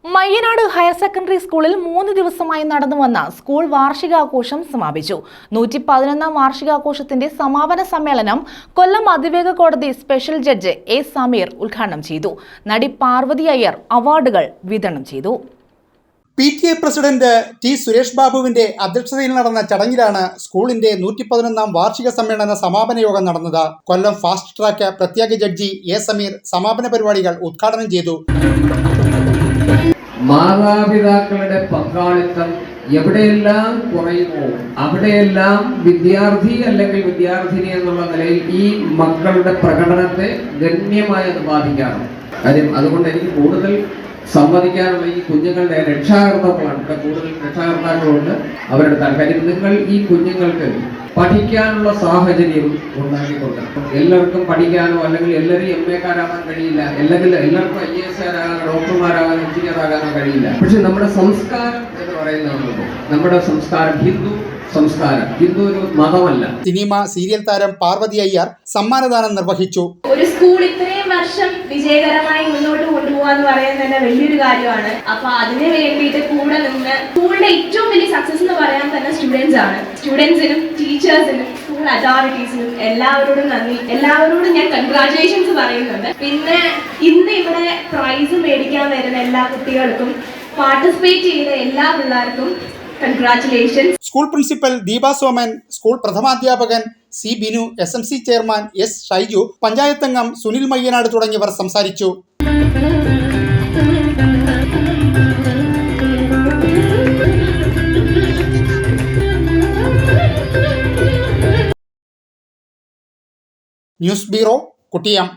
Mayyanad higher secondary സ്കൂളിൽ 3 ദിവസമായി നടന്നുവന്ന school വാർഷികാഘോഷം സമാപിച്ചു. 111ാം വാർഷികാഘോഷത്തിന്റെ സമാപന സമ്മേളനം കൊല്ലം അതിവേഗ കോടതി സ്പെഷ്യൽ ജഡ്ജ് എ സമീർ ഉദ്ഘാടനം ചെയ്തു. നടി പാർവതി അയ്യർ അവാർഡുകൾ വിതരണം ചെയ്തു. PTA പ്രസിഡന്റ് ടി സുരേഷ് ബാബുവിന്റെ അധ്യക്ഷതയിൽ നടന്ന ചടങ്ങിലാണ് സ്കൂളിന്റെ 111ാം വാർഷിക സമ്മേളന സമാപന യോഗം നടന്നത്. കൊല്ലം ഫാസ്റ്റ് ട്രാക്ക് പ്രത്യേക ജഡ്ജി എ സമീർ സമാപന പരിപാടികൾ ഉദ്ഘാടനം ചെയ്തു. മാതാപിതാക്കളുടെ പങ്കാളിത്തം എവിടെയെല്ലാം കുറയുമോ അവിടെയെല്ലാം വിദ്യാർത്ഥി അല്ലെങ്കിൽ വിദ്യാർത്ഥിനി എന്നുള്ള നിലയിൽ ഈ മക്കളുടെ പ്രകടനത്തെ ഗണ്യമായി അത് ബാധിക്കാറുണ്ട്. കാര്യം അതുകൊണ്ട് എനിക്ക് കൂടുതൽ സംവദിക്കാനുള്ള ഈ കുഞ്ഞുങ്ങളുടെ രക്ഷാകർത്താക്കളാണ്. ഇവിടെ കൂടുതൽ രക്ഷാകർത്താക്കളുണ്ട്. അവരുടെ താല്പര്യം നിങ്ങൾ ഈ കുഞ്ഞുങ്ങൾക്ക് പഠിക്കാനുള്ള സാഹചര്യം ഉണ്ടാക്കി കൊടുക്കണം. എല്ലാവർക്കും പഠിക്കാനോ അല്ലെങ്കിൽ എല്ലാവരും MA-കാരാകാൻ കഴിയില്ല, അല്ലെങ്കിൽ എല്ലാവർക്കും IAS-കാരാകാനോ ഡോക്ടർമാരാകാനോ എഞ്ചിനീയറാകാനോ കഴിയില്ല. പക്ഷെ നമ്മുടെ സംസ്കാരം എന്ന് പറയുന്നത് നമ്മുടെ സംസ്കാരം ഹിന്ദു ഒരു മതമല്ല. സിനിമ സീരിയൽ താരം പാർവതി അയ്യർ സമ്മാനദാനം നിർവഹിച്ചു. ഒരു സ്കൂൾ ഇത്രയും വർഷം വിജയകരമായി മുന്നോട്ട് കൊണ്ടുപോകാന്ന് പറയുന്നത് തന്നെ വലിയൊരു കാര്യമാണ്. അപ്പൊ അതിന് വേണ്ടിയിട്ട് കൂടെ നിന്ന് സ്കൂളിന്റെ ഏറ്റവും വലിയ സക്സസ് എന്ന് പറയാൻ തന്നെ സ്റ്റുഡൻസ് ആണ്. സ്റ്റുഡൻസിനും ടീച്ചേഴ്സിനും സ്കൂൾ അതോറിറ്റീസിനും എല്ലാവരോടും നന്ദി. എല്ലാവരോടും ഞാൻ കൺഗ്രാറ്റുലേഷൻസ് പറയുന്നുണ്ട്. പിന്നെ ഇന്ന് ഇവിടെ പ്രൈസ് മേടിക്കാൻ വരുന്ന എല്ലാ കുട്ടികൾക്കും പാർട്ടിസിപ്പേറ്റ് ചെയ്ത എല്ലാ പിള്ളേർക്കും congratulations. School principal Deepa Soman, school പ്രഥമാധ്യാപകൻ C Binu, SMC chairman S Shaiju, panchayat അംഗം സുനിൽ മയ്യനാട് തുടങ്ങിയവർ സംസാരിച്ചു. News bureau, കുട്ടിയം.